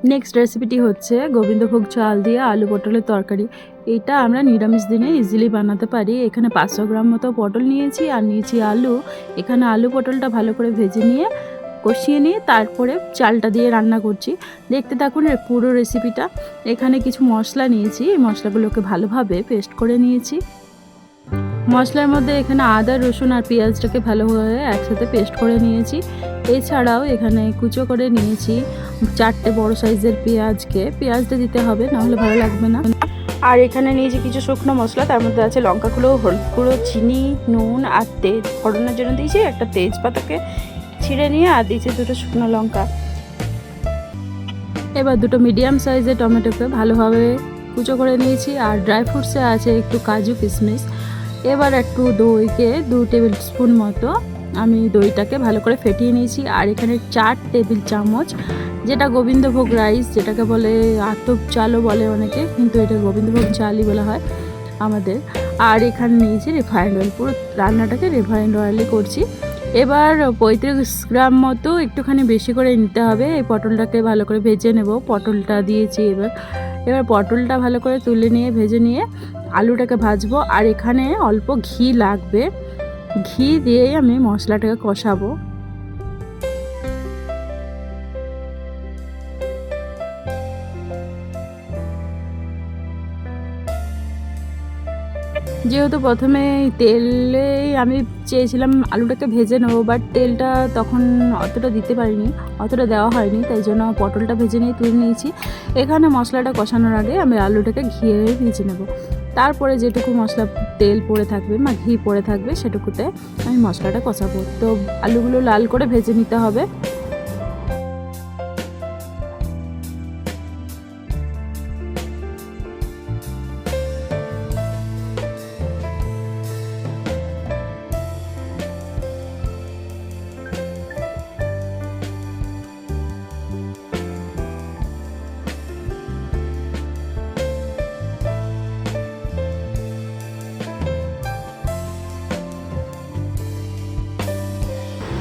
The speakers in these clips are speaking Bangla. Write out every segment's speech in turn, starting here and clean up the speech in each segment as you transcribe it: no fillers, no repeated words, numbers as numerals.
নেক্সট রেসিপিটি হচ্ছে গোবিন্দভোগ চাল দিয়ে আলু পটলের তরকারি। এটা আমরা নিরামিষ দিনে ইজিলি বানাতে পারি। এখানে 500 গ্রাম মতো পটল নিয়েছি আর নিয়েছি আলু। এখানে আলু পটলটা ভালো করে ভেজে নিয়ে কষিয়ে নিয়ে তারপরে চালটা দিয়ে রান্না করছি। দেখতে থাকুন পুরো রেসিপিটা। এখানে কিছু মশলা নিয়েছি, এই মশলাগুলোকে ভালোভাবে পেস্ট করে নিয়েছি। মশলার মধ্যে এখানে আদা রসুন আর পেঁয়াজটাকে ভালোভাবে একসাথে পেস্ট করে নিয়েছি। এছাড়াও এখানে কুচো করে নিয়েছি 4টে বড় সাইজের পেঁয়াজটা দিতে হবে, নাহলে ভালো লাগবে না। আর এখানে নিয়েছি কিছু শুকনো মশলা, তার মধ্যে আছে লঙ্কা গুঁড়ো, হলুদ গুঁড়ো, চিনি, নুন আর তেজ ফোড়নের জন্য দিয়েছি একটা তেজপাতাকে ছিঁড়ে নিয়ে, আর দিয়েছি 2টো শুকনো লঙ্কা। এবার 2টো মিডিয়াম সাইজের টমেটোকে ভালোভাবে কুচো করে নিয়েছি। আর ড্রাই ফ্রুটসে আছে একটু কাজু কিশমিশ। এবার একটু দইকে 2 টেবিল স্পুন মতো আমি দইটাকে ভালো করে ফেটিয়ে নিয়েছি। আর এখানে 4 টেবিল চামচ, যেটা গোবিন্দভোগ রাইস, যেটাকে বলে আতপ চালও বলে অনেকে, কিন্তু এটা গোবিন্দভোগ চালই বলা হয় আমাদের। আর এখানে নিয়েছি রিফাইন্ড অয়েল, পুরো রান্নাটাকে রিফাইন্ড অয়েলে করছি। এবার 35 গ্রাম মতো একটুখানি বেশি করে নিতে হবে। এই পটলটাকে ভালো করে ভেজে নেব। পটলটা দিয়েছি এবার পটলটা ভালো করে তুলে নিয়ে ভেজে নিয়ে আলুটাকে ভাজবো। আর এখানে অল্প ঘি লাগবে, ঘি দিয়েই আমি মশলাটাকে কষাবো। যেহেতু প্রথমে তেলে আমি চেয়েছিলাম আলুটাকে ভেজে নেবো, বাট তেলটা তখন অতটা দিতে পারিনি, অতটা দেওয়া হয়নি, তাই জন্য পটলটা ভেজে নিয়ে তুলে নিয়েছি। এখানে মশলাটা কষানোর আগে আমি আলুটাকে ঘিয়ে ভেজে নেব। তারপরে যেটুকু মশলা তেল পড়ে থাকবে বা ঘি পড়ে থাকবে সেটুকুতে আমি মশলাটা কষাবো। তো আলুগুলো লাল করে ভেজে নিতে হবে।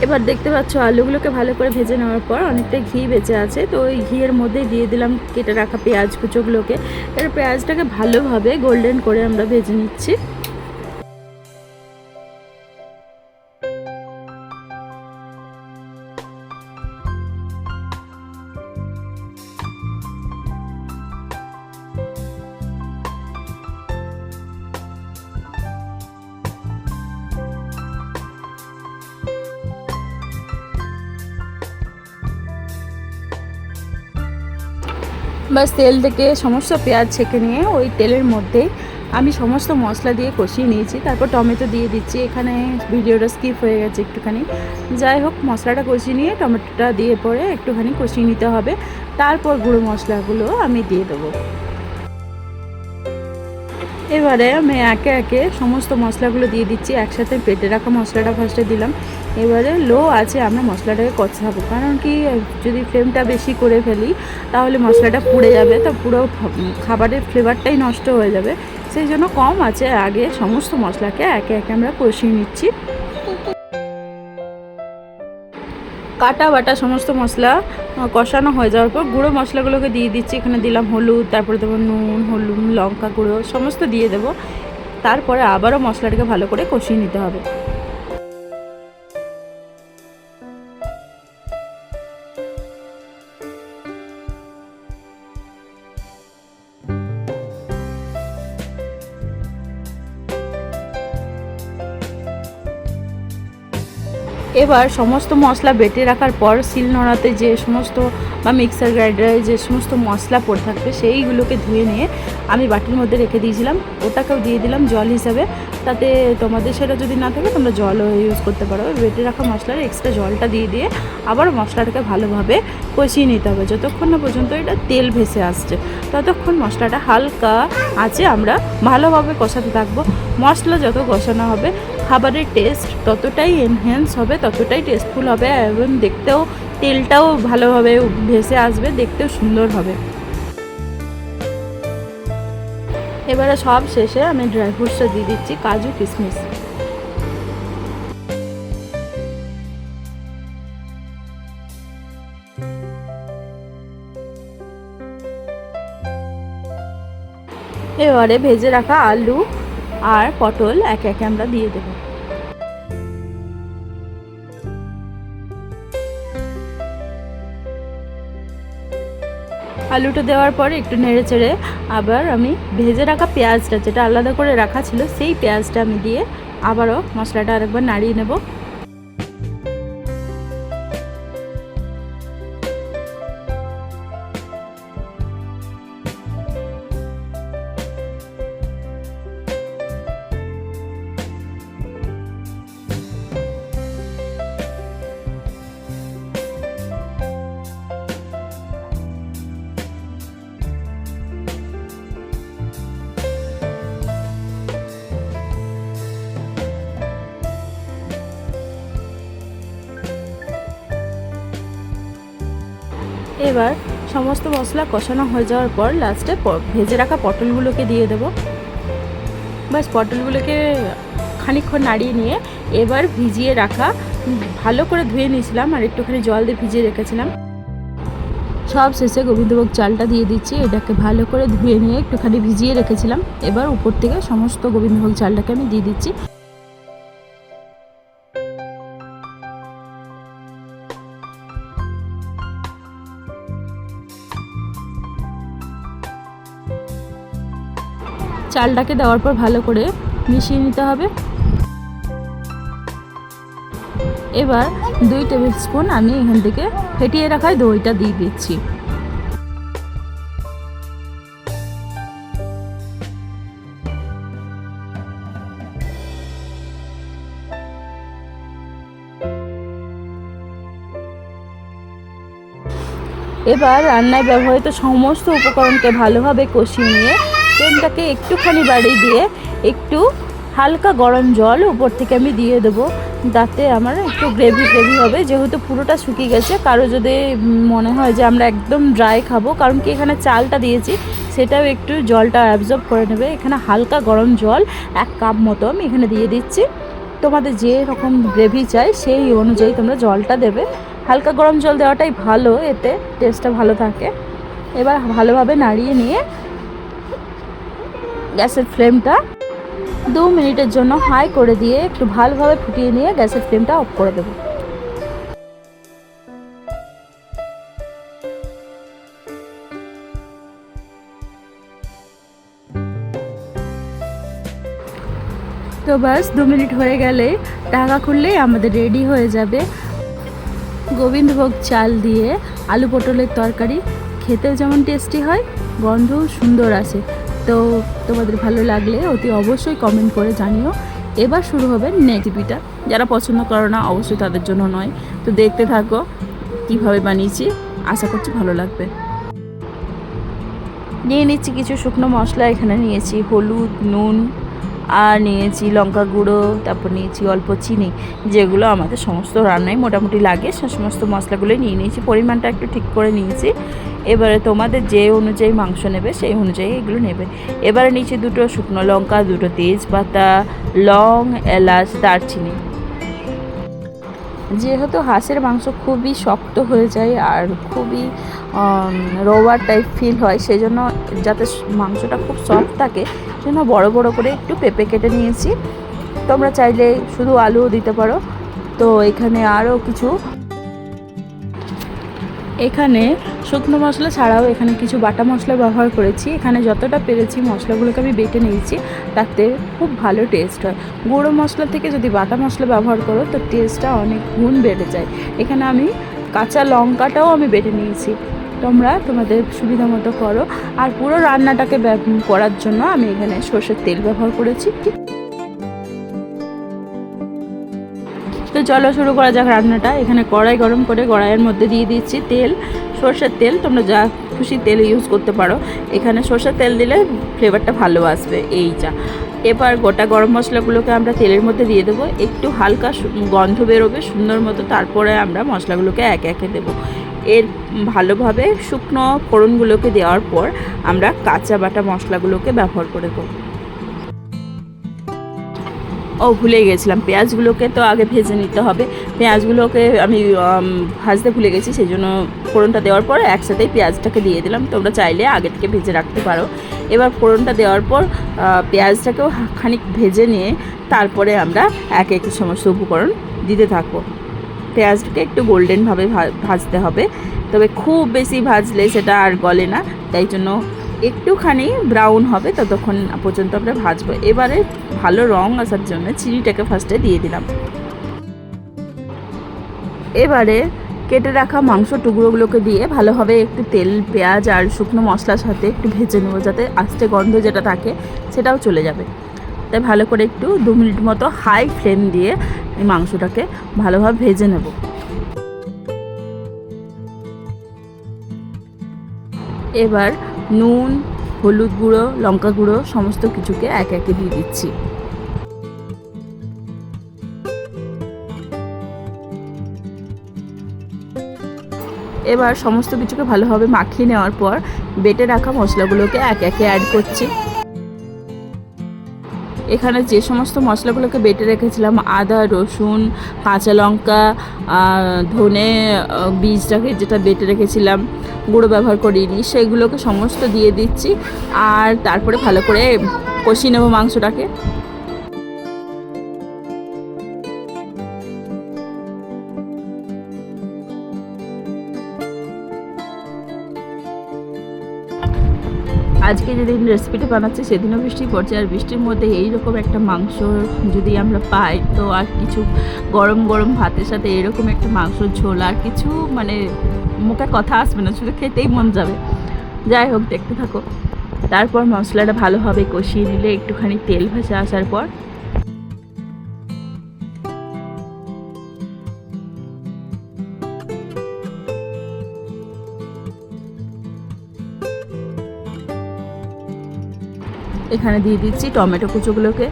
এবার দেখতে পাচ্ছ আলুগুলোকে ভালো করে ভেজে নেওয়ার পর অনেকটা ঘি বেঁচে আছে, তো ওই ঘিয়ের মধ্যে দিয়ে দিলাম কেটে রাখা পেঁয়াজ কুচোগুলোকে। এবার পেঁয়াজটাকে ভালোভাবে গোল্ডেন করে আমরা ভেজে নিচ্ছি। বাস তেল থেকে সমস্ত পেঁয়াজ ছেঁকে নিয়ে ওই তেলের মধ্যেই আমি সমস্ত মশলা দিয়ে কষিয়ে নিয়েছি। তারপর টমেটো দিয়ে দিচ্ছি। এখানে ভিডিওটা স্কিপ হয়ে গেছে একটুখানি, যাই হোক মশলাটা কষিয়ে নিয়ে টমেটোটা দিয়ে পরে একটুখানি কষিয়ে নিতে হবে। তারপর গুঁড়ো মশলাগুলো আমি দিয়ে দেবো। এবারে আমি একে একে সমস্ত মশলাগুলো দিয়ে দিচ্ছি একসাথে। পেটে রাখা মশলাটা ফার্স্টে দিলাম। এবারে লো আছে আমরা মশলাটাকে কষাবো, কারণ কি যদি ফ্লেমটা বেশি করে ফেলি তাহলে মশলাটা পুড়ে যাবে, তো পুরো খাবারের ফ্লেভারটাই নষ্ট হয়ে যাবে। সেই জন্য কম আছে আগে সমস্ত মশলাকে একে একে আমরা কষিয়ে নিচ্ছি। কাটা বাটা সমস্ত মশলা কষানো হয়ে যাওয়ার পর গুঁড়ো মশলাগুলোকে দিয়ে দিচ্ছি। এখানে দিলাম হলুদ, তারপরে দেবো নুন, হলুদ, লঙ্কা গুঁড়ো সমস্ত দিয়ে দেবো। তারপরে আবারও মশলাটাকে ভালো করে কষিয়ে নিতে হবে। এবার সমস্ত মশলা বেটে রাখার পর শিলনোড়াতে যে সমস্ত বা মিক্সার গ্রাইন্ডারে যে সমস্ত মশলা পড়ে থাকবে সেইগুলোকে ধুয়ে নিয়ে আমি বাটির মধ্যে রেখে দিয়েছিলাম, ওটাকেও দিয়ে দিলাম জল হিসাবে। তাতে তোমাদের সেটা যদি না থাকে তোমরা জলও ইউজ করতে পারো। বেটে রাখা মশলার এক্সট্রা জলটা দিয়ে দিয়ে আবার মশলাটাকে ভালোভাবে কষিয়ে নিতে হবে যতক্ষণ না পর্যন্ত এটা তেল ভেসে আসছে। ততক্ষণ মশলাটা হালকা আঁচে আমরা ভালোভাবে কষাতে থাকবো। মশলা যত কষানো হবে খাবারের টেস্ট ততটাই এনহ্যান্স হবে, ততটাই টেস্টফুল হবে, এবং দেখতেও তেলটাও ভালোভাবে ভেসে আসবে, দেখতেও সুন্দর হবে। এবারে সব শেষে আমি ড্রাই ফ্রুটসটা দিয়ে দিচ্ছি, কাজু কিশমিশ। এবারে ভেজে রাখা আলু আর পটল একে একে আমরা দিয়ে দেব। আলুটা দেওয়ার পরে একটু নেড়ে চেড়ে আবার আমি ভেজে রাখা পেঁয়াজটা, যেটা আলাদা করে রাখা ছিল, সেই পেঁয়াজটা আমি দিয়ে আবারও মশলাটা আরেকবার নাড়িয়ে নেব। এবার সমস্ত মশলা কষানো হয়ে যাওয়ার পর লাস্টে ভেজে রাখা পটলগুলোকে দিয়ে দেব। বাস পটলগুলোকে খানিকক্ষণ নাড়িয়ে নিয়ে এবার ভিজিয়ে রাখা, ভালো করে ধুয়ে নিয়েছিলাম আর একটুখানি জল দিয়ে ভিজিয়ে রেখেছিলাম, সব শেষে গোবিন্দভোগ চালটা দিয়ে দিচ্ছি। এটাকে ভালো করে ধুয়ে নিয়ে একটুখানি ভিজিয়ে রেখেছিলাম, এবার উপর থেকে সমস্ত গোবিন্দভোগ চালটাকে আমি দিয়ে দিচ্ছি। চালটাকে দেওয়ার পর ভালো করে মিশিয়ে নিতে হবে। এবার 2 টেবিল স্পুন আমি এখান থেকে ফেটিয়ে রাখা দইটা দিয়ে দিচ্ছি। এবার রান্নায় ব্যবহৃত সমস্ত উপকরণকে ভালোভাবে কষিয়ে নিয়ে তেলটাকে একটুখানি বাড়িয়ে দিয়ে একটু হালকা গরম জল উপর থেকে আমি দিয়ে দেবো, যাতে আমার একটু গ্রেভি হবে। যেহেতু পুরোটা শুকিয়ে গেছে, কারো যদি মনে হয় যে আমরা একদম ড্রাই খাবো, কারণ কি এখানে চালটা দিয়েছি, সেটাও একটু জলটা অ্যাবজর্ব করে নেবে। এখানে হালকা গরম জল 1 কাপ মতো আমি এখানে দিয়ে দিচ্ছি। তোমাদের যে রকম গ্রেভি চাই সেই অনুযায়ী তোমরা জলটা দেবে। হালকা গরম জল দেওয়াটাই ভালো, এতে টেস্টটা ভালো থাকে। এবার ভালোভাবে নাড়িয়ে নিয়ে গ্যাসের ফ্লেমটা 2 মিনিটের জন্য হাই করে দিয়ে একটু ভালোভাবে ফুটিয়ে নিয়ে গ্যাসের ফ্লেমটা অফ করে দেবো। তো বাস 2 মিনিট হয়ে গেলে ঢাকা খুললেই আমাদের রেডি হয়ে যাবে গোবিন্দভোগ চাল দিয়ে আলু পটলের তরকারি। খেতেও যেমন টেস্টি হয়, গন্ধও সুন্দর আসে। তো তোমাদের ভালো লাগলে অতি অবশ্যই কমেন্ট করে জানিও। এবার শুরু হবে রেসিপিটা। যারা পছন্দ করো না অবশ্যই তাদের জন্য নয়। তো দেখতে থাকো কীভাবে বানিয়েছি, আশা করছি ভালো লাগবে। নিয়ে নিচ্ছি কিছু শুকনো মশলা, এখানে নিয়েছি হলুদ, নুন, আর নিয়েছি লঙ্কা গুঁড়ো, তারপর নিয়েছি অল্প চিনি, যেগুলো আমাদের সমস্ত রান্নায় মোটামুটি লাগে। সে সমস্ত মশলাগুলোই নিয়ে নিয়েছি, পরিমাণটা একটু ঠিক করে নিয়েছি। এবারে তোমাদের যে অনুযায়ী মাংস নেবে সেই অনুযায়ী এগুলো নেবে। এবারে নিচে 2টো শুকনো লঙ্কা, 2টো তেজপাতা, লং, এলাচ, দারচিনি। যেহেতু হাঁসের মাংস খুবই শক্ত হয়ে যায় আর খুবই রোয়ার টাইপ ফিল হয়, সেই জন্য যাতে মাংসটা খুব সফট থাকে সেজন্য বড় বড় করে একটু পেঁপে কেটে নিয়েছি। তোমরা চাইলে শুধু আলুও দিতে পারো। তো এখানে আরও কিছু, এখানে শুকনো মশলা ছাড়াও এখানে কিছু বাটা মশলা ব্যবহার করেছি। এখানে যতটা পেরেছি মশলাগুলোকে আমি বেটে নিয়েছি, তাতে খুব ভালো টেস্ট হয়। গুঁড়ো মশলা থেকে যদি বাটা মশলা ব্যবহার করো তো টেস্টটা অনেক গুণ বেড়ে যায়। এখানে আমি কাঁচা লঙ্কাটাও আমি বেটে নিয়েছি। তোমরা তোমাদের সুবিধা মতো করো। আর পুরো রান্নাটাকে করার জন্য আমি এখানে সর্ষের তেল ব্যবহার করেছি। তো চলো শুরু করা যাক রান্নাটা। এখানে কড়াই গরম করে কড়াইয়ের মধ্যে দিয়ে দিচ্ছি তেল, সর্ষের তেল। তোমরা যা খুশি তেল ইউজ করতে পারো, এখানে সর্ষের তেল দিলে ফ্লেভারটা ভালো আসবে। এই যা, এবার গোটা গরম মশলাগুলোকে আমরা তেলের মধ্যে দিয়ে দেবো, একটু হালকা গন্ধ বেরোবে সুন্দর মতো, তারপরে আমরা মশলাগুলোকে একে একে দেবো। এর ভালোভাবে শুকনো ফোড়নগুলোকে দেওয়ার পর আমরা কাঁচা বাটা মশলাগুলোকে ব্যবহার করে দেবো। ও ভুলে গেছিলাম, পেঁয়াজগুলোকে তো আগে ভেজে নিতে হবে। পেঁয়াজগুলোকে আমি ভাজতে ভুলে গেছি, সেই জন্য ফোড়নটা দেওয়ার পর একসাথেই পেঁয়াজটাকে দিয়ে দিলাম। তোমরা চাইলে আগে থেকে ভেজে রাখতে পারো। এবার ফোড়নটা দেওয়ার পর পেঁয়াজটাকেও খানিক ভেজে নিয়ে তারপরে আমরা একে একে সমস্ত উপকরণ দিতে থাকবো। পেঁয়াজটাকে একটু গোল্ডেনভাবে ভাজতে হবে, তবে খুব বেশি ভাজলে সেটা আর গলে না, তাই জন্য একটুখানি ব্রাউন হবে ততক্ষণ পর্যন্ত আমরা ভাজবো। এবারে ভালো রং আসার জন্য চিনিটাকে ফার্স্টে দিয়ে দিলাম। এবারে কেটে রাখা মাংস টুকরোগুলোকে দিয়ে ভালোভাবে একটু তেল, পেঁয়াজ আর শুকনো মশলার সাথে একটু ভেজে নেবো, যাতে আস্তে গন্ধ যেটা থাকে সেটাও চলে যাবে। তাই ভালো করে একটু 2 মিনিট মতো হাই ফ্লেম দিয়ে এই মাংসটাকে ভালোভাবে ভেজে নেব। এবার নুন, হলুদ গুঁড়ো, লঙ্কা গুঁড়ো সমস্ত কিছুকে একে একে দিয়ে দিচ্ছি। এবার সমস্ত কিছুকে ভালোভাবে মাখিয়ে নেওয়ার পর বেটে রাখা মশলাগুলোকে একে একে অ্যাড করছি। এখানে যে সমস্ত মশলাগুলোকে বেটে রেখেছিলাম, আদা, রসুন, কাঁচা লঙ্কা, ধনে বীজটাকে যেটা বেটে রেখেছিলাম, গুঁড়ো ব্যবহার করিনি, সেগুলোকে সমস্ত দিয়ে দিচ্ছি। আর তারপরে ভালো করে কষিয়ে নেবো মাংসটাকে। আজকে যেদিন রেসিপিটা বানাচ্ছি সেদিনও বৃষ্টি পড়ছে, আর বৃষ্টির মধ্যে এইরকম একটা মাংস যদি আমরা পাই তো আর কিছু গরম গরম ভাতের সাথে এরকম একটা মাংসর ঝোল আর কিছু মানে মুখে কথা আসবে না, শুধু খেতেই মন যাবে। যাই হোক, দেখতে থাকো। তারপর মশলাটা ভালোভাবে কষিয়ে নিলে একটুখানি তেল ভেসে আসার পর এখানে দিয়ে দিচ্ছি টমেটো কুচোগুলোকে।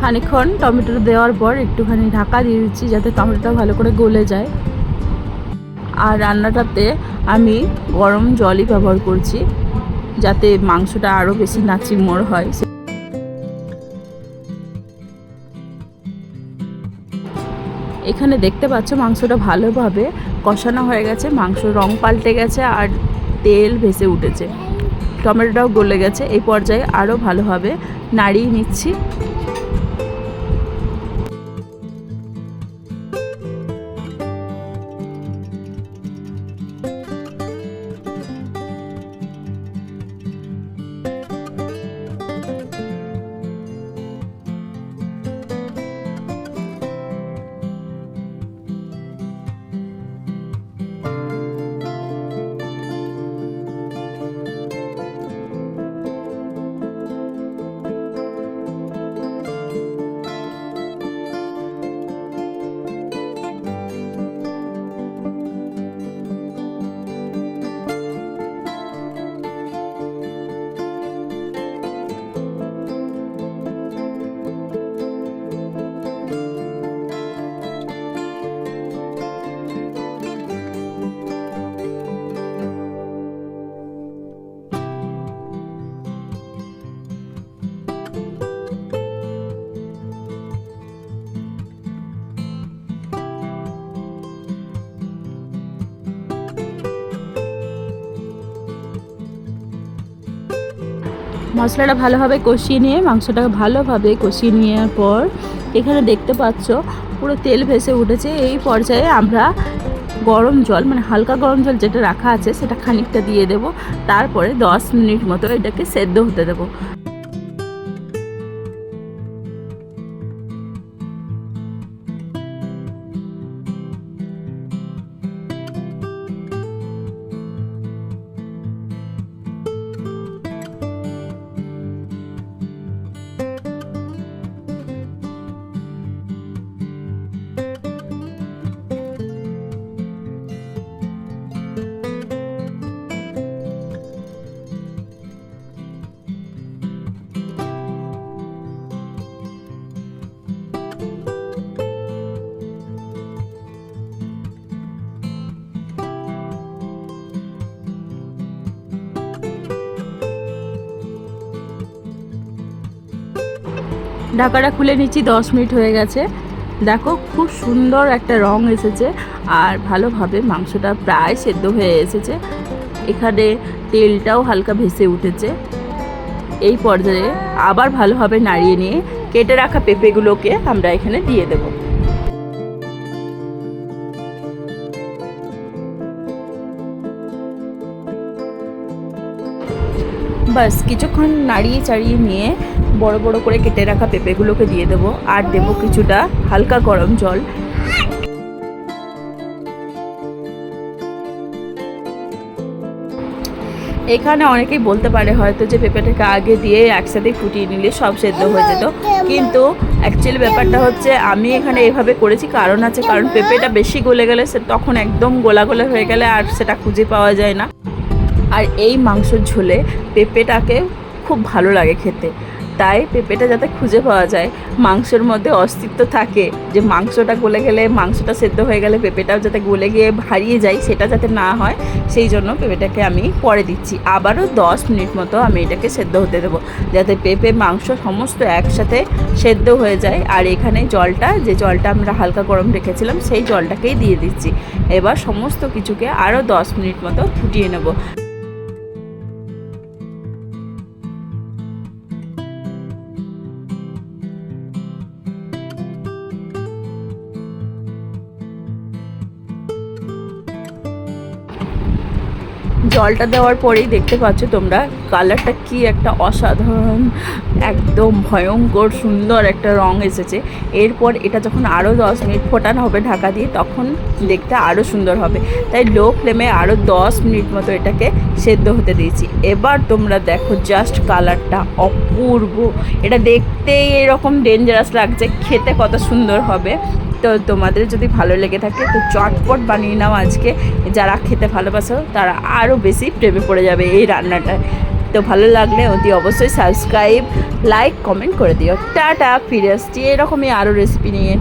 খানিকক্ষণ টমেটো দেওয়ার পর একটুখানি ঢাকা দিয়ে দিচ্ছি যাতে টমেটোটা ভালো করে গলে যায়। আর রান্নাটাতে আমি গরম জলই ব্যবহার করছি যাতে মাংসটা আরও বেশি নাচিমোড় হয়। এখানে দেখতে পাচ্ছ মাংসটা ভালোভাবে কষানো হয়ে গেছে, মাংস রং পাল্টে গেছে আর তেল ভেসে উঠেছে, টমেটোটাও গলে গেছে। এই পর্যায়ে আরও ভালোভাবে নাড়িয়ে নিচ্ছি। মশলাটা ভালোভাবে কষিয়ে নিয়ে মাংসটাকে ভালোভাবে কষিয়ে নেওয়ার পর এখানে দেখতে পাচ্ছ পুরো তেল ভেসে উঠেছে। এই পর্যায়ে আমরা গরম জল, মানে হালকা গরম জল যেটা রাখা আছে সেটা খানিকটা দিয়ে দেব। তারপরে 10 মিনিট মতো এটাকে সেদ্ধ হতে দেবো। ঢাকাটা খুলে নিচ্ছি, 10 মিনিট হয়ে গেছে। দেখো খুব সুন্দর একটা রং এসেছে আর ভালোভাবে মাংসটা প্রায় সেদ্ধ হয়ে এসেছে। এখানে তেলটাও হালকা ভেসে উঠেছে। এই পর্যায়ে আবার ভালোভাবে নাড়িয়ে নিয়ে কেটে রাখা পেঁপেগুলোকে আমরা এখানে দিয়ে দেব। বাস কিছুক্ষণ নাড়িয়ে চাড়িয়ে নিয়ে বড় বড় করে কেটে রাখা পেঁপেগুলোকে দিয়ে দেবো আর দেবো কিছুটা হালকা গরম জল। এখানে অনেকেই বলতে পারে হয়তো যে পেঁপেটাকে আগে দিয়ে একসাথে ফুটিয়ে নিলে সব সেদ্ধ হয়ে যেত, কিন্তু অ্যাকচুয়ালি ব্যাপারটা হচ্ছে আমি এখানে এভাবে করেছি কারণ আছে, কারণ পেঁপেটা বেশি গলে গেলে সে তখন একদম গোলা গোলা হয়ে গেলে আর সেটা খুঁজে পাওয়া যায় না। আর এই মাংসর ঝোলে পেঁপেটাকে খুব ভালো লাগে খেতে, তাই পেঁপেটা যাতে খুঁজে পাওয়া যায়, মাংসের মধ্যে অস্তিত্ব থাকে, যে মাংসটা গলে গেলে মাংসটা সেদ্ধ হয়ে গেলে পেঁপেটাও যাতে গলে গিয়ে হারিয়ে যায়, সেটা যাতে না হয় সেই জন্য পেঁপেটাকে আমি পরে দিচ্ছি। আবারও 10 মিনিট মতো আমি এটাকে সেদ্ধ হতে দেবো, যাতে পেঁপে মাংস সমস্ত একসাথে সেদ্ধ হয়ে যায়। আর এখানে জলটা, যে জলটা আমরা হালকা গরম রেখেছিলাম সেই জলটাকেই দিয়ে দিচ্ছি। এবার সমস্ত কিছুকে আরও 10 মিনিট মতো ফুটিয়ে নেব। জলটা দেওয়ার পরেই দেখতে পাচ্ছ তোমরা কালারটা কি একটা অসাধারণ, একদম ভয়ঙ্কর সুন্দর একটা রং এসেছে। এরপর এটা যখন আরও 10 মিনিট ফোটানো হবে ঢাকা দিয়ে, তখন দেখতে আরও সুন্দর হবে। তাই লো ফ্লেমে আরও 10 মিনিট মতো এটাকে সেদ্ধ হতে দিয়েছি। এবার তোমরা দেখো জাস্ট কালারটা অপূর্ব, এটা দেখতেই এরকম ডেঞ্জারাস লাগছে, খেতে কত সুন্দর হবে। তো তোমাদের যদি ভালো লেগে থাকে তো চটপট বানিয়ে নাও আজকে। যারা খেতে ভালোবাসো তারা আরও বেশি প্রেমে পড়ে যাবে এই রান্নাটায়। তো ভালো লাগলে অতি অবশ্যই সাবস্ক্রাইব, লাইক, কমেন্ট করে দিও। টাটা, ফিরে আসছি এরকমই আরও রেসিপি নিয়ে।